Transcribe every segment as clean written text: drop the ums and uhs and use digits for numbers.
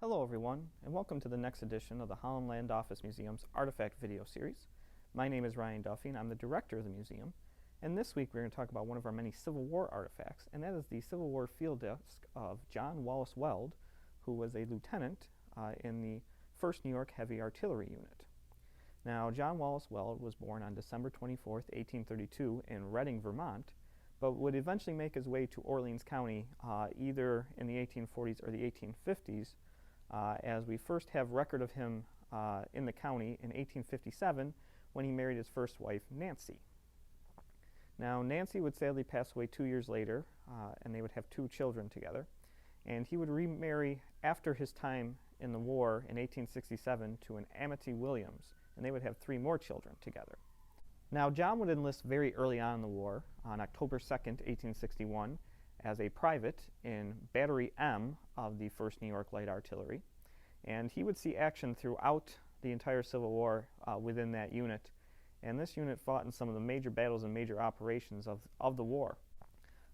Hello everyone, and welcome to the next edition of the Holland Land Office Museum's Artifact video series. My name is Ryan Duffy, and I'm the director of the museum. And this week we're going to talk about one of our many Civil War artifacts, and that is the Civil War field desk of John Wallace Weld, who was a lieutenant in the 1st New York Heavy Artillery Unit. Now, John Wallace Weld was born on December 24, 1832 in Reading, Vermont, but would eventually make his way to Orleans County either in the 1840s or the 1850s, as we first have record of him in the county in 1857 when he married his first wife, Nancy. Now, Nancy would sadly pass away 2 years later, and they would have 2 children together. And he would remarry after his time in the war in 1867 to an Amity Williams, and they would have 3 more children together. Now, John would enlist very early on in the war, on October 2nd, 1861, as a private in Battery M of the 1st New York Light Artillery, and he would see action throughout the entire Civil War within that unit, and this unit fought in some of the major battles and major operations of the war.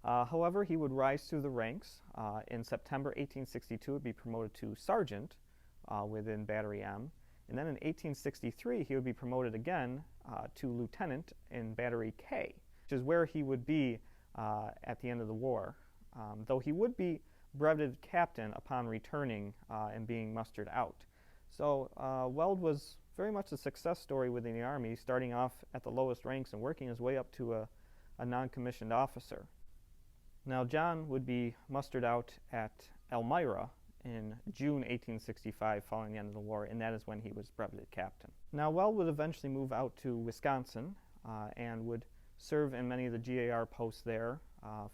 However, he would rise through the ranks. In September 1862, would be promoted to sergeant within Battery M, and then in 1863 he would be promoted again to lieutenant in Battery K, which is where he would be at the end of the war, though he would be brevetted captain upon returning and being mustered out. So Weld was very much a success story within the Army, starting off at the lowest ranks and working his way up to a non-commissioned officer. Now, John would be mustered out at Elmira in June 1865 following the end of the war, and that is when he was brevetted captain. Now, Weld would eventually move out to Wisconsin and would serve in many of the GAR posts there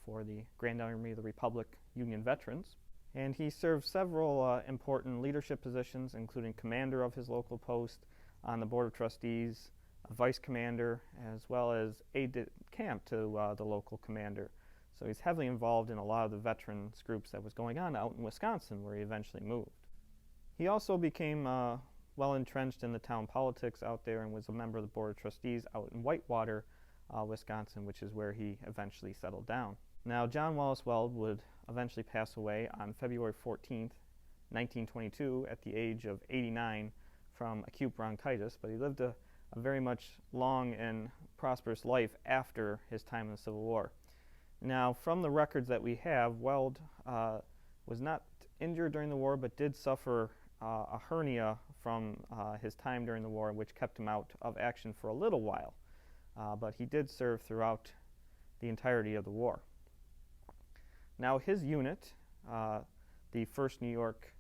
for the Grand Army of the Republic Union veterans. And he served several important leadership positions, including commander of his local post on the Board of Trustees, a vice commander, as well as aide-de-camp to the local commander. So he's heavily involved in a lot of the veterans groups that was going on out in Wisconsin, where he eventually moved. He also became well entrenched in the town politics out there and was a member of the Board of Trustees out in Whitewater, Wisconsin, which is where he eventually settled down. Now, John Wallace Weld would eventually pass away on February 14th, 1922, at the age of 89 from acute bronchitis, but he lived a very much long and prosperous life after his time in the Civil War. Now, from the records that we have, Weld was not injured during the war, but did suffer a hernia from his time during the war, which kept him out of action for a little while. But he did serve throughout the entirety of the war. Now, his unit, the 1st New York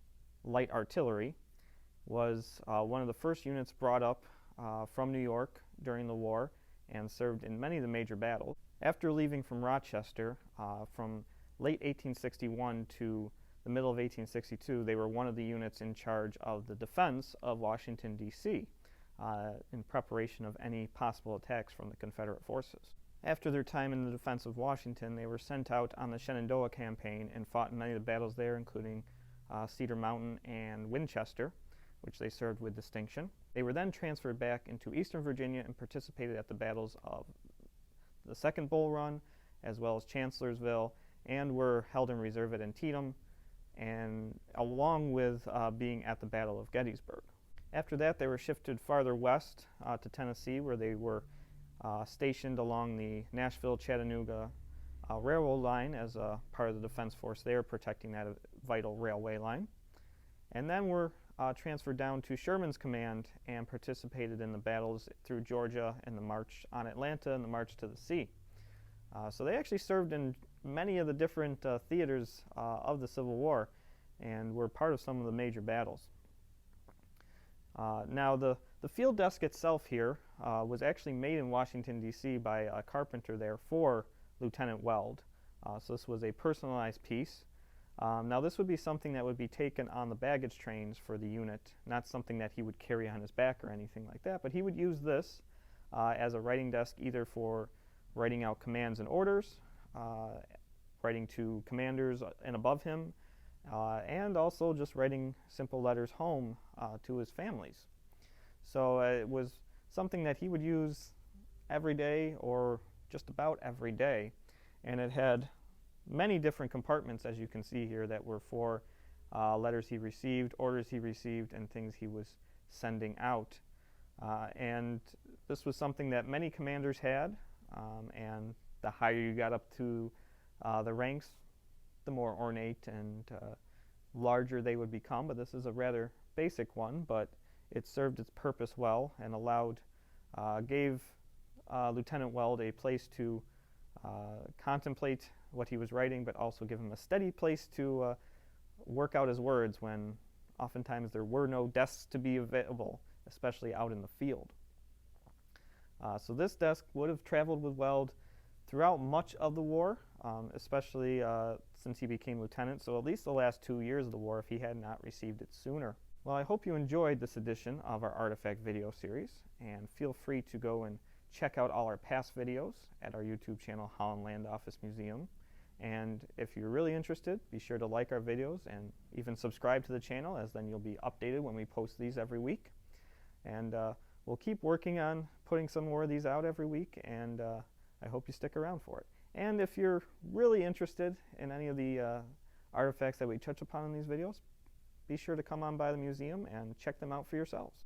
Light Artillery, was one of the first units brought up from New York during the war and served in many of the major battles. After leaving from Rochester from late 1861 to the middle of 1862, they were one of the units in charge of the defense of Washington, D.C., in preparation of any possible attacks from the Confederate forces. After their time in the defense of Washington, they were sent out on the Shenandoah campaign and fought in many of the battles there, including Cedar Mountain and Winchester, which they served with distinction. They were then transferred back into Eastern Virginia and participated at the battles of the Second Bull Run, as well as Chancellorsville, and were held in reserve at Antietam, and along with being at the Battle of Gettysburg. After that, they were shifted farther west to Tennessee, where they were stationed along the Nashville-Chattanooga railroad line as a part of the defense force there, protecting that vital railway line. And then were transferred down to Sherman's command and participated in the battles through Georgia and the march on Atlanta and the march to the sea. So they actually served in many of the different theaters of the Civil War and were part of some of the major battles. Now, the field desk itself here was actually made in Washington, D.C. by a carpenter there for Lieutenant Weld. So this was a personalized piece. Now, this would be something that would be taken on the baggage trains for the unit, not something that he would carry on his back or anything like that, but he would use this as a writing desk either for writing out commands and orders, writing to commanders and above him, and also just writing simple letters home to his families. So it was something that he would use every day or just about every day, and it had many different compartments, as you can see here, that were for letters he received, orders he received, and things he was sending out. And this was something that many commanders had, and the higher you got up to the ranks, the more ornate and larger they would become. But this is a rather basic one, but it served its purpose well and gave Lieutenant Weld a place to contemplate what he was writing, but also give him a steady place to work out his words when oftentimes there were no desks to be available, especially out in the field. So this desk would have traveled with Weld throughout much of the war, especially since he became lieutenant, so at least the last 2 years of the war if he had not received it sooner. Well, I hope you enjoyed this edition of our Artifact video series, and feel free to go and check out all our past videos at our YouTube channel, Holland Land Office Museum. And if you're really interested, be sure to like our videos and even subscribe to the channel, as then you'll be updated when we post these every week. And we'll keep working on putting some more of these out every week, and I hope you stick around for it. And if you're really interested in any of the artifacts that we touch upon in these videos, be sure to come on by the museum and check them out for yourselves.